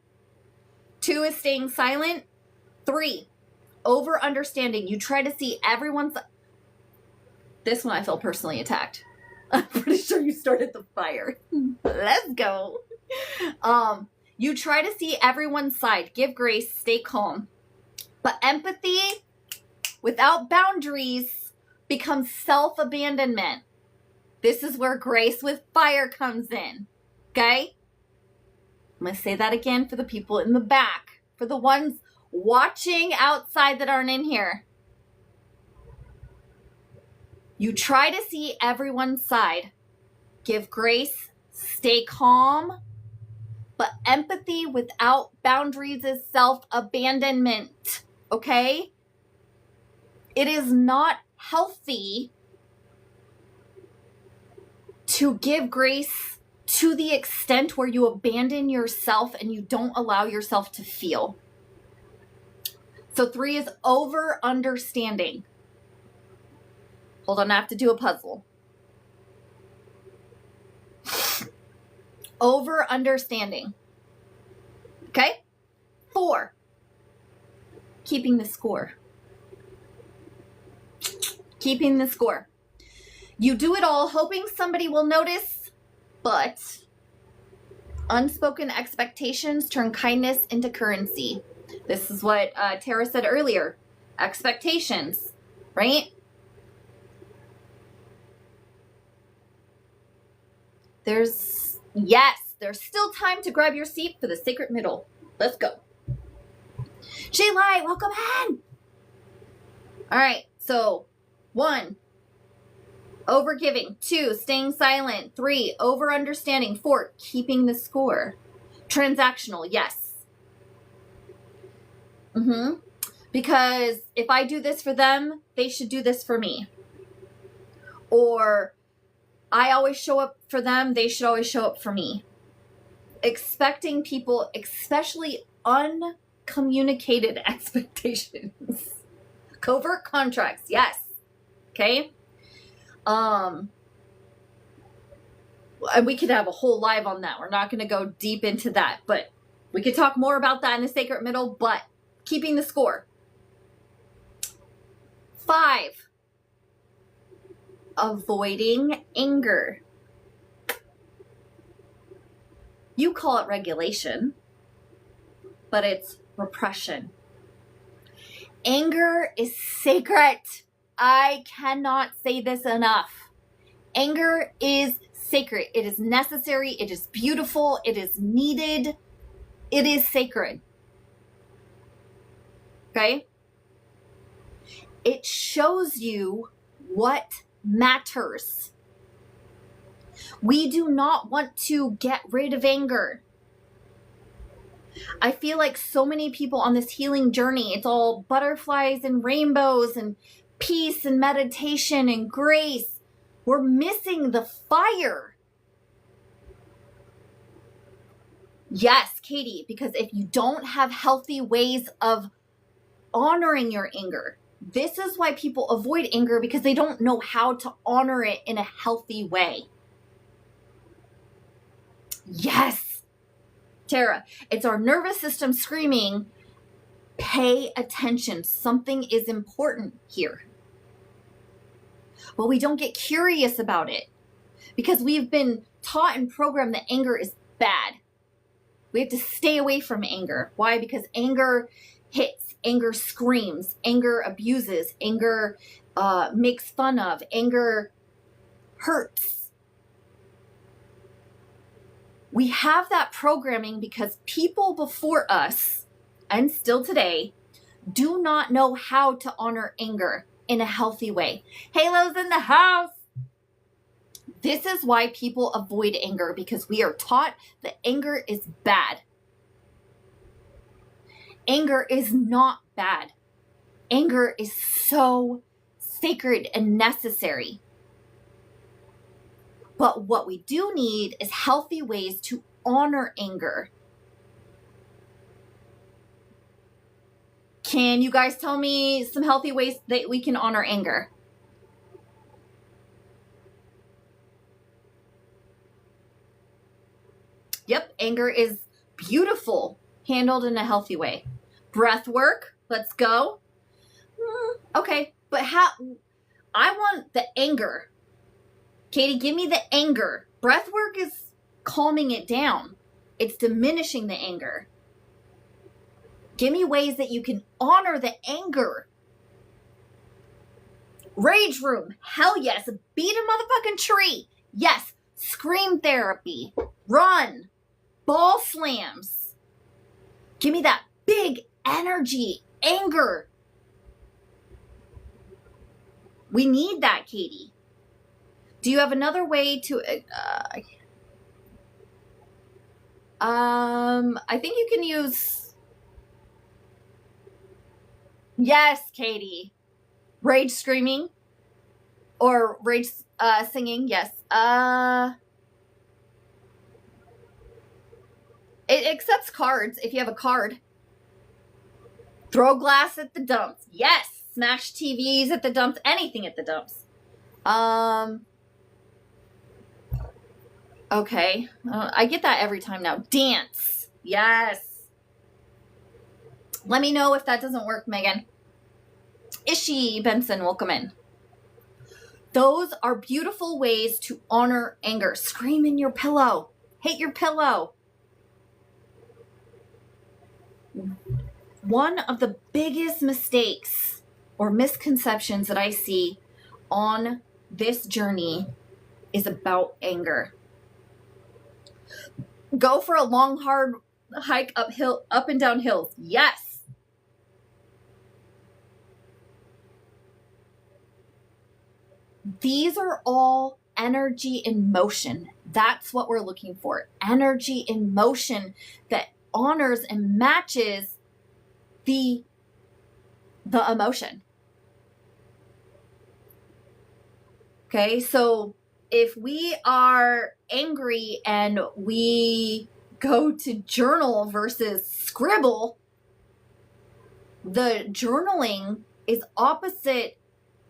2 is staying silent. 3, over understanding. You try to see everyone's. This one I feel personally attacked. I'm pretty sure you started the fire. Let's go. You try to see everyone's side. Give grace. Stay calm. But empathy without boundaries becomes self-abandonment. This is where grace with fire comes in. Okay? I'm going to say that again for the people in the back. For the ones watching outside that aren't in here. You try to see everyone's side. Give grace. Stay calm. But empathy without boundaries is self-abandonment. Okay? It is not healthy to give grace to the extent where you abandon yourself and you don't allow yourself to feel. So 3 is over understanding. Hold on, I have to do a puzzle. Over understanding. Okay? 4, keeping the score. Keeping the score. You do it all hoping somebody will notice, but unspoken expectations turn kindness into currency. This is what Tara said earlier. Expectations, right? There's still time to grab your seat for the sacred middle. Let's go. Jay Light, welcome in. All right, so 1, overgiving. 2, staying silent. 3, over understanding. 4, keeping the score. Transactional, yes. Because if I do this for them, they should do this for me. Or I always show up for them, they should always show up for me. Expecting people, especially uncommunicated expectations. Covert contracts, yes. Okay? And we could have a whole live on that. We're not going to go deep into that, but we could talk more about that in the sacred middle, but keeping the score. 5, avoiding anger. You call it regulation, but it's repression. Anger is sacred. I cannot say this enough. Anger is sacred. It is necessary. It is beautiful. It is needed. It is sacred. Okay? It shows you what matters. We do not want to get rid of anger. I feel like so many people on this healing journey, it's all butterflies and rainbows and peace and meditation and grace. We're missing the fire. Yes, Katie, because if you don't have healthy ways of honoring your anger, this is why people avoid anger, because they don't know how to honor it in a healthy way. Yes, Tara, it's our nervous system screaming, pay attention. Something is important here. But we don't get curious about it because we've been taught and programmed that anger is bad. We have to stay away from anger. Why? Because anger hits, anger screams, anger abuses, anger makes fun of, anger hurts. We have that programming because people before us, and still today, do not know how to honor anger in a healthy way. Halo's in the house. This is why people avoid anger, because we are taught that anger is bad. Anger is not bad. Anger is so sacred and necessary. But what we do need is healthy ways to honor anger. Can you guys tell me some healthy ways that we can honor anger? Yep, anger is beautiful, handled in a healthy way. Breath work, let's go. Okay, but how? I want the anger. Katie, give me the anger. Breath work is calming it down. It's diminishing the anger. Give me ways that you can honor the anger. Rage room. Hell yes. Beat a motherfucking tree. Yes. Scream therapy. Run. Ball slams. Give me that big energy. Anger. We need that, Katie. Do you have another way to... I think you can use... Yes, Katie. Rage screaming. Or rage singing, yes. It accepts cards if you have a card. Throw glass at the dumps. Yes. Smash TVs at the dumps. Anything at the dumps. Okay. I get that every time now. Dance. Yes. Let me know if that doesn't work, Megan. Ishi Benson, welcome in. Those are beautiful ways to honor anger. Scream in your pillow. Hit your pillow. One of the biggest mistakes or misconceptions that I see on this journey is about anger. Go for a long, hard hike up and down hills. Yes. These are all energy in motion. That's what we're looking for. Energy in motion that honors and matches the emotion. Okay, so if we are angry and we go to journal versus scribble, the journaling is opposite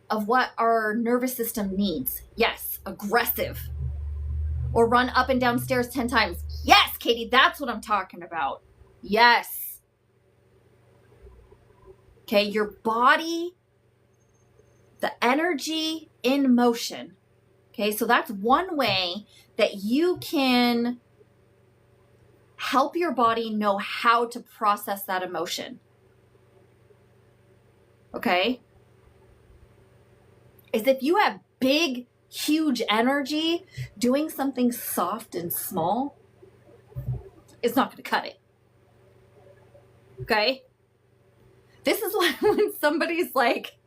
of what our nervous system needs. Yes, aggressive. Or run up and down stairs 10 times. Yes, Katie, that's what I'm talking about. Yes. Okay, your body, the energy in motion. Okay, so that's one way that you can help your body know how to process that emotion. Okay? Is if you have big, huge energy, doing something soft and small is not going to cut it. Okay? This is why when somebody's like,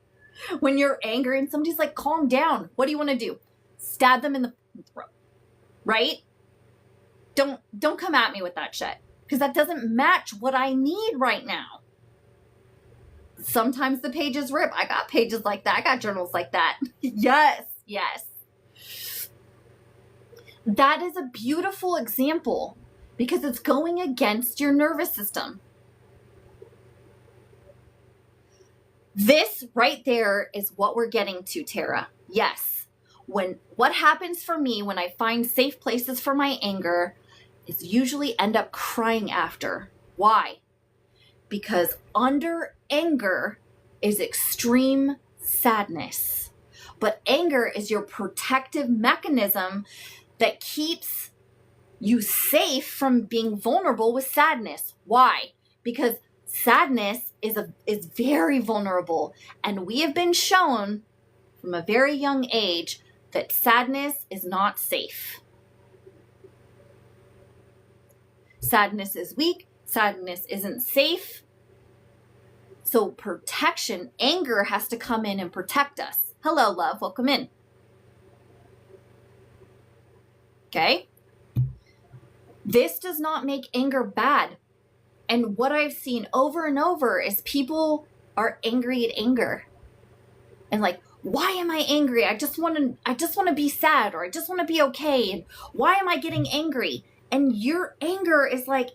when you're angry and somebody's like, calm down, what do you want to do? Stab them in the throat, right? Don't come at me with that shit, because that doesn't match what I need right now. Sometimes the pages rip. I got pages like that. I got journals like that. Yes. That is a beautiful example because it's going against your nervous system. This right there is what we're getting to, Tara. Yes. What happens for me when I find safe places for my anger is usually end up crying after. Why? Because under anger is extreme sadness. But anger is your protective mechanism that keeps you safe from being vulnerable with sadness. Why? Because sadness is very vulnerable. And we have been shown from a very young age that sadness is not safe. Sadness is weak. Sadness isn't safe. So protection, anger has to come in and protect us. Hello, love. Welcome in. Okay? This does not make anger bad. And what I've seen over and over is people are angry at anger. And like, why am I angry? I just want to be sad, or I just want to be okay. And why am I getting angry? And your anger is like,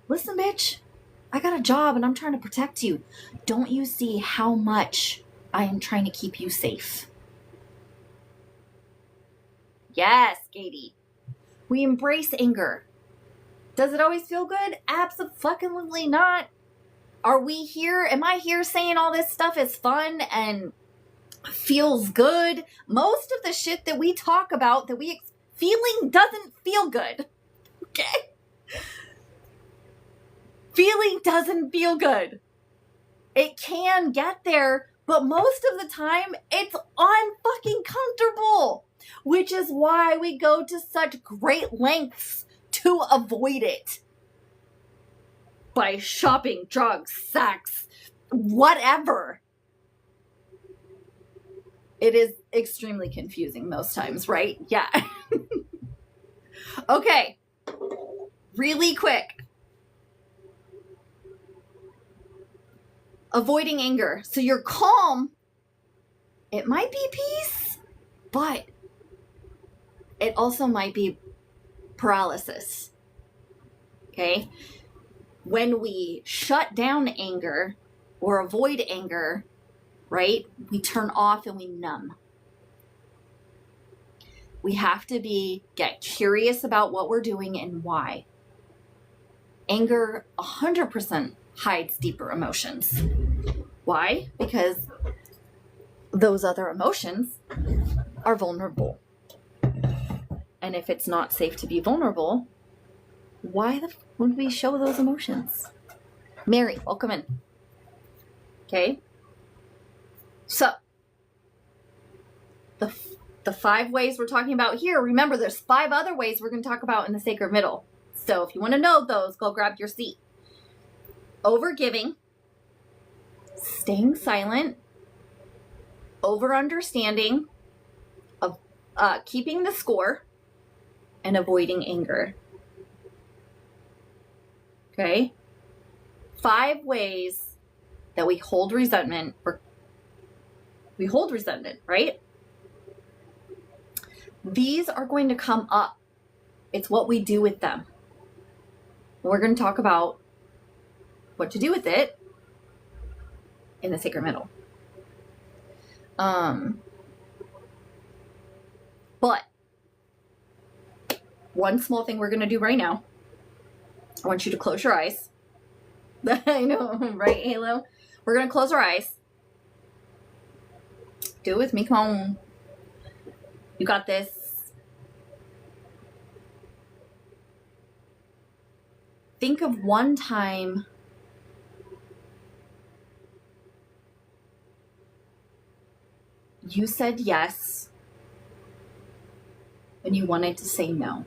listen, bitch, I got a job and I'm trying to protect you. Don't you see how much I am trying to keep you safe? Yes, Katie. We embrace anger. Does it always feel good? Absolutely not. Are we here? Am I here saying all this stuff is fun and feels good? Most of the shit that we talk about, that feeling doesn't feel good. Okay? Feeling doesn't feel good. It can get there, but most of the time it's unfucking comfortable, which is why we go to such great lengths to avoid it. By shopping, drugs, sex, whatever. It is extremely confusing most times, right? Yeah. Okay. Really quick. Avoiding anger. So you're calm. It might be peace, but it also might be paralysis. Okay? When we shut down anger or avoid anger, right? We turn off and we numb. We have to get curious about what we're doing and why. Anger 100% hides deeper emotions. Why? Because those other emotions are vulnerable. And if it's not safe to be vulnerable, why would we show those emotions? Mary, welcome in. Okay. So, the 5 ways we're talking about here, remember there's 5 other ways we're going to talk about in the sacred middle. So if you want to know those, go grab your seat. Overgiving, staying silent, over-understanding, keeping the score, and avoiding anger. Okay? 5 ways that we hold resentment, right? These are going to come up. It's what we do with them. We're going to talk about what to do with it in the sacred middle. But one small thing we're going to do right now, I want you to close your eyes. I know, right, Halo? We're going to close our eyes. Do it with me. Come on. You got this. Think of one time you said yes when you wanted to say no.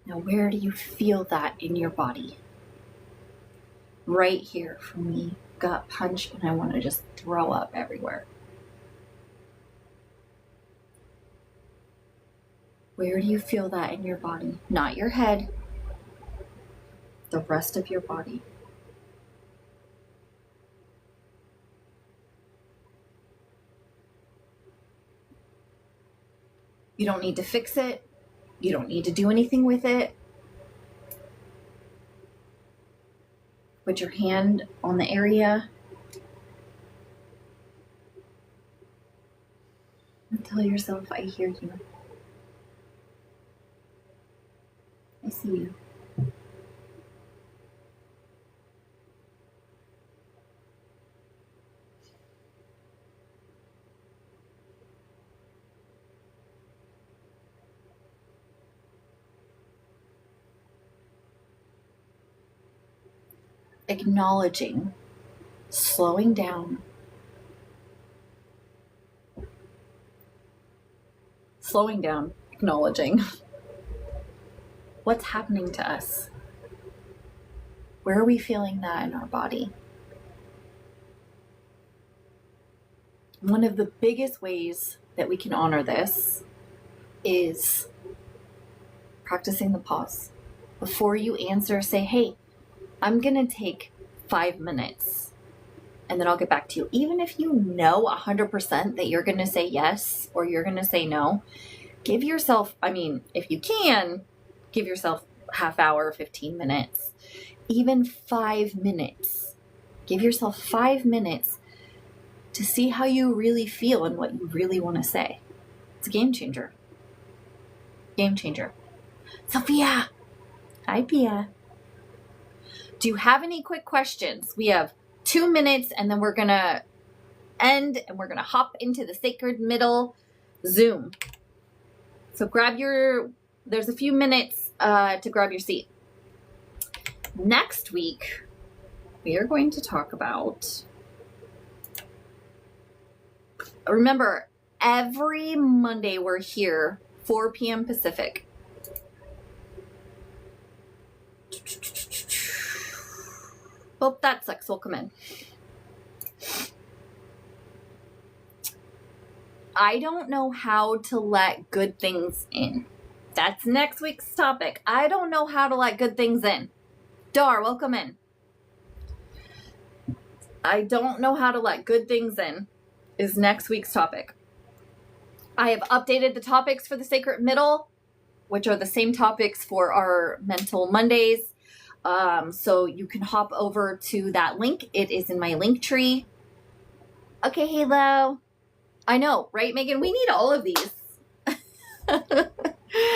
Now, where do you feel that in your body? Right here for me, gut punch, and I want to just throw up everywhere. Where do you feel that in your body? Not your head, the rest of your body. You don't need to fix it. You don't need to do anything with it. Put your hand on the area. And tell yourself, I hear you. I see you. Acknowledging, slowing down, acknowledging what's happening to us. Where are we feeling that in our body? One of the biggest ways that we can honor this is practicing the pause. Before you answer, say, hey, I'm going to take 5 minutes and then I'll get back to you. Even if you know 100% that you're going to say yes or you're going to say no, give yourself, if you can, give yourself half hour, 15 minutes, even 5 minutes. Give yourself 5 minutes to see how you really feel and what you really want to say. It's a game changer. Game changer. Sophia. Hi, Pia. Do you have any quick questions? We have 2 minutes and then we're going to end and we're going to hop into the sacred middle Zoom. So there's a few minutes to grab your seat. Next week, we are going to talk about, remember, every Monday we're here, 4 p.m. Pacific. Hope that sucks. Welcome in. I don't know how to let good things in. That's next week's topic. I don't know how to let good things in. Dar, welcome in. I don't know how to let good things in is next week's topic. I have updated the topics for the Sacred Middle, which are the same topics for our Mental Mondays. So you can hop over to that link. It is in my link tree. Okay, Halo. I know, right, Megan? We need all of these.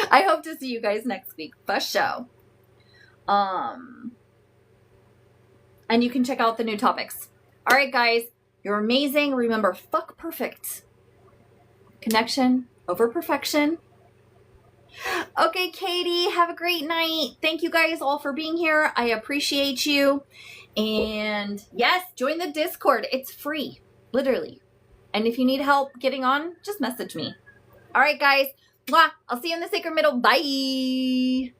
I hope to see you guys next week for show. And you can check out the new topics. All right, guys, you're amazing. Remember, fuck perfect. Connection over perfection. Okay, Katie, have a great night. Thank you guys all for being here. I appreciate you. And yes, join the Discord. It's free, literally. And if you need help getting on, just message me. All right, guys. Mwah. I'll see you in the sacred middle. Bye.